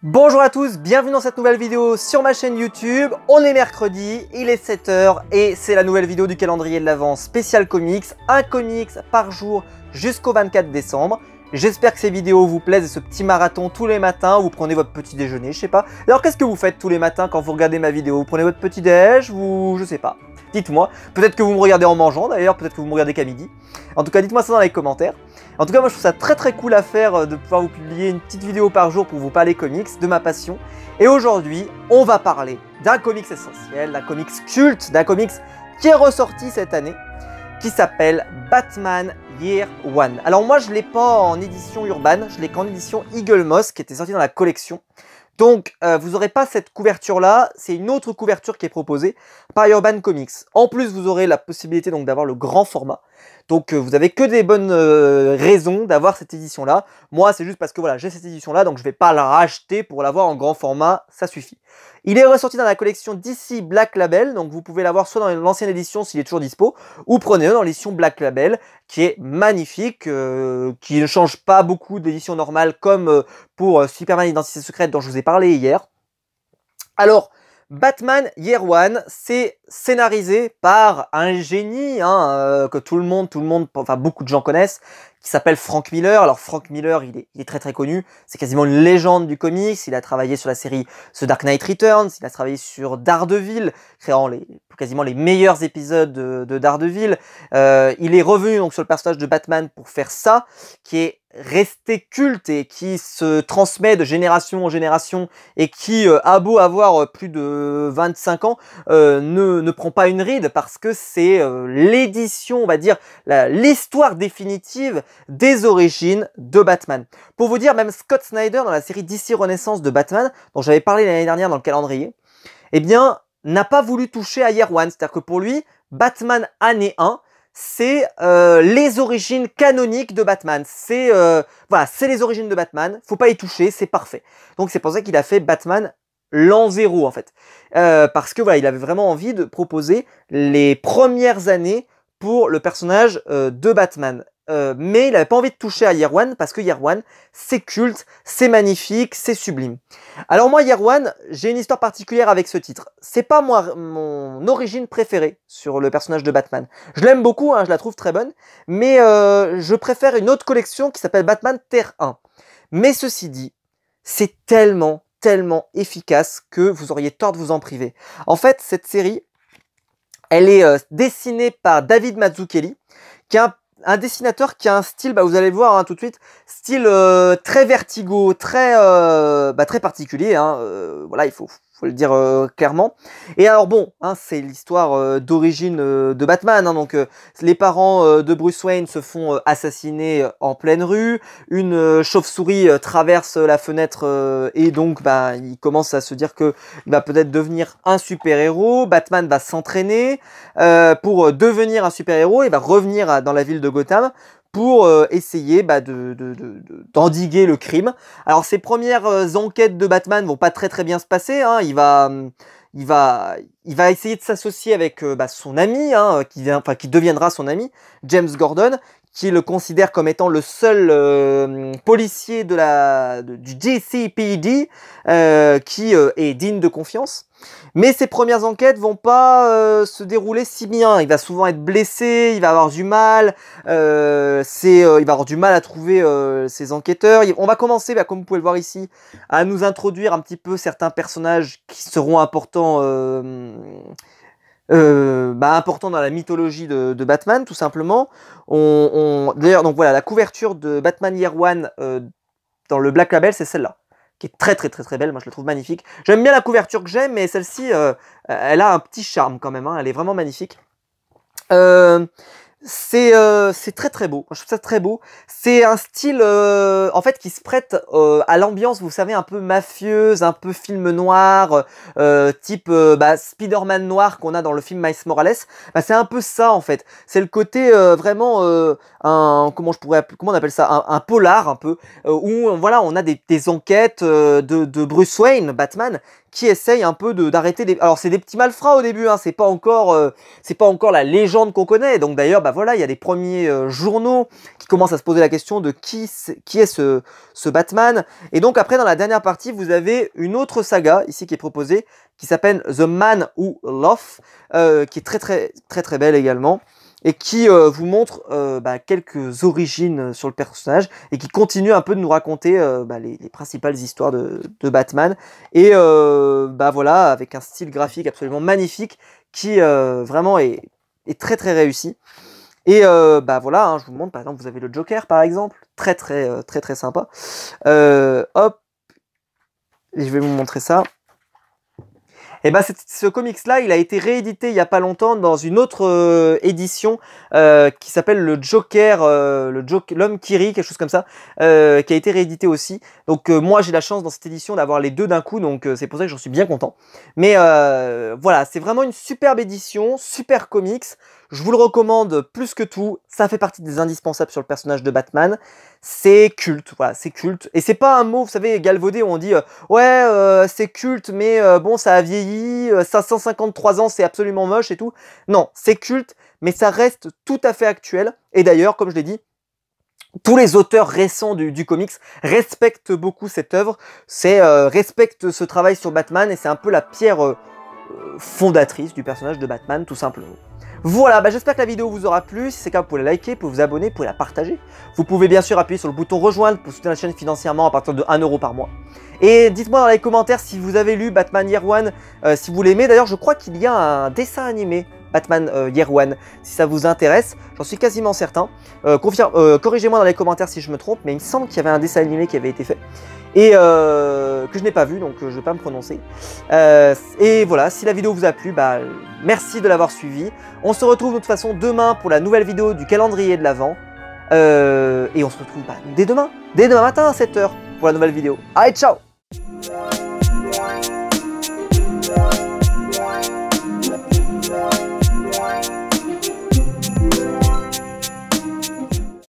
Bonjour à tous, bienvenue dans cette nouvelle vidéo sur ma chaîne YouTube. On est mercredi, il est 7 h et c'est la nouvelle vidéo du calendrier de l'Avent spécial comics. Un comics par jour jusqu'au 24 décembre. J'espère que ces vidéos vous plaisent et ce petit marathon tous les matins, vous prenez votre petit déjeuner, je sais pas. Alors qu'est-ce que vous faites tous les matins quand vous regardez ma vidéo? Vous prenez votre petit déj, je sais pas. Dites-moi, peut-être que vous me regardez en mangeant d'ailleurs, peut-être que vous me regardez qu'à midi. En tout cas, dites-moi ça dans les commentaires. En tout cas, moi je trouve ça très cool à faire de pouvoir vous publier une petite vidéo par jour pour vous parler comics, de ma passion. Et aujourd'hui, on va parler d'un comics essentiel, d'un comics culte, d'un comics qui est ressorti cette année, qui s'appelle Batman Year One. Alors moi je l'ai pas en édition Urban, je l'ai qu'en édition Eagle Moss qui était sortie dans la collection. Donc vous n'aurez pas cette couverture là, c'est une autre couverture qui est proposée par Urban Comics. En plus vous aurez la possibilité donc d'avoir le grand format. Donc vous avez que des bonnes raisons d'avoir cette édition là. Moi c'est juste parce que voilà j'ai cette édition là donc je vais pas la racheter pour l'avoir en grand format, ça suffit. Il est ressorti dans la collection DC Black Label, donc vous pouvez l'avoir soit dans l'ancienne édition s'il est toujours dispo, ou prenez-le dans l'édition Black Label, qui est magnifique, qui ne change pas beaucoup d'édition normale, comme pour Superman Identité Secrète dont je vous ai parlé hier. Alors, Batman Year One, c'est scénarisé par un génie que tout le monde, enfin beaucoup de gens connaissent, qui s'appelle Frank Miller. Alors Frank Miller, il est très connu, c'est quasiment une légende du comics, il a travaillé sur la série The Dark Knight Returns, il a travaillé sur Daredevil, créant quasiment les meilleurs épisodes de Daredevil. Il est revenu donc sur le personnage de Batman pour faire ça, qui est resté culte et qui se transmet de génération en génération et qui a beau avoir plus de 25 ans, ne prend pas une ride parce que c'est l'édition, on va dire, l'histoire définitive des origines de Batman. Pour vous dire, même Scott Snyder dans la série DC Renaissance de Batman, dont j'avais parlé l'année dernière dans le calendrier, eh bien, n'a pas voulu toucher à Year One. C'est-à-dire que pour lui, Batman année 1, c'est les origines canoniques de Batman. C'est voilà, c'est les origines de Batman. Faut pas y toucher, c'est parfait. Donc c'est pour ça qu'il a fait Batman l'an 0 en fait, parce que voilà, il avait vraiment envie de proposer les premières années pour le personnage de Batman. Mais il n'avait pas envie de toucher à Year One parce que Year One, c'est culte, c'est magnifique, c'est sublime. Alors moi, Year One, j'ai une histoire particulière avec ce titre. C'est pas moi mon origine préférée sur le personnage de Batman. Je l'aime beaucoup, je la trouve très bonne, mais je préfère une autre collection qui s'appelle Batman Terre 1. Mais ceci dit, c'est tellement efficace que vous auriez tort de vous en priver. En fait, cette série, elle est dessinée par David Mazzucchelli, qui est un dessinateur qui a un style, vous allez le voir tout de suite, style très Vertigo, très particulier, voilà, il faut le dire clairement. Et alors bon, c'est l'histoire d'origine de Batman, donc les parents de Bruce Wayne se font assassiner en pleine rue, une chauve-souris traverse la fenêtre et donc il commence à se dire que il va peut-être devenir un super-héros. Batman va s'entraîner pour devenir un super-héros et va revenir dans la ville de Gotham pour essayer d'endiguer le crime. Alors ces premières enquêtes de Batman vont pas très bien se passer, il va essayer de s'associer avec son ami, qui deviendra son ami, James Gordon, qui le considère comme étant le seul policier du GCPD qui est digne de confiance. Mais ses premières enquêtes vont pas se dérouler si bien. Il va souvent être blessé, il va avoir du mal, il va avoir du mal à trouver ses enquêteurs. On va commencer, comme vous pouvez le voir ici, à nous introduire un petit peu certains personnages qui seront importants important dans la mythologie de Batman, tout simplement. D'ailleurs, donc voilà, la couverture de Batman Year One dans le Black Label, c'est celle-là, qui est très belle, moi je la trouve magnifique. J'aime bien la couverture que j'aime, mais celle-ci, elle a un petit charme quand même, elle est vraiment magnifique. C'est très beau, je trouve ça très beau. C'est un style en fait qui se prête à l'ambiance, vous savez, un peu mafieuse, un peu film noir, type Spider-Man noir qu'on a dans le film Miles Morales. C'est un peu ça en fait. C'est le côté vraiment comment on appelle ça, un polar un peu, où voilà, on a des enquêtes de Bruce Wayne, Batman, qui essaye un peu d'arrêter des... Alors c'est des petits malfrats au début, c'est pas encore la légende qu'on connaît. Donc d'ailleurs, bah voilà, il y a des premiers journaux qui commencent à se poser la question de qui est ce Batman. Et donc après, dans la dernière partie, vous avez une autre saga ici qui est proposée, qui s'appelle The Man Who Loved, qui est très belle également, et qui vous montre quelques origines sur le personnage, et qui continue un peu de nous raconter les principales histoires de Batman, et voilà, avec un style graphique absolument magnifique, qui vraiment est très réussi. Et voilà, hein, je vous montre, par exemple, vous avez le Joker, par exemple, très sympa. Hop, et je vais vous montrer ça. Et bah ce comics-là, il a été réédité il n'y a pas longtemps dans une autre édition qui s'appelle le Joker, l'homme qui rit, quelque chose comme ça, qui a été réédité aussi. Donc moi j'ai la chance dans cette édition d'avoir les deux d'un coup, donc c'est pour ça que j'en suis bien content. Mais voilà, c'est vraiment une superbe édition, super comics. Je vous le recommande plus que tout, ça fait partie des indispensables sur le personnage de Batman. C'est culte, voilà, c'est culte. Et c'est pas un mot, vous savez, galvaudé où on dit ouais, c'est culte, mais bon, ça a vieilli, 553 ans, c'est absolument moche et tout. Non, c'est culte, mais ça reste tout à fait actuel. Et d'ailleurs, comme je l'ai dit, tous les auteurs récents du comics respectent beaucoup cette œuvre, respectent ce travail sur Batman, et c'est un peu la pierre fondatrice du personnage de Batman, tout simplement. Voilà, j'espère que la vidéo vous aura plu. Si c'est le cas, vous pouvez la liker, vous pouvez vous abonner, vous pouvez la partager. Vous pouvez bien sûr appuyer sur le bouton rejoindre pour soutenir la chaîne financièrement à partir de 1 € par mois. Et dites-moi dans les commentaires si vous avez lu Batman Year One, si vous l'aimez. D'ailleurs, je crois qu'il y a un dessin animé Batman Year One, si ça vous intéresse, j'en suis quasiment certain. Corrigez-moi dans les commentaires si je me trompe, mais il me semble qu'il y avait un dessin animé qui avait été fait. Et que je n'ai pas vu, donc je ne vais pas me prononcer. Et voilà, si la vidéo vous a plu, merci de l'avoir suivi. On se retrouve de toute façon demain pour la nouvelle vidéo du calendrier de l'Avent. Et on se retrouve dès demain matin à 7 h pour la nouvelle vidéo. Allez, ciao!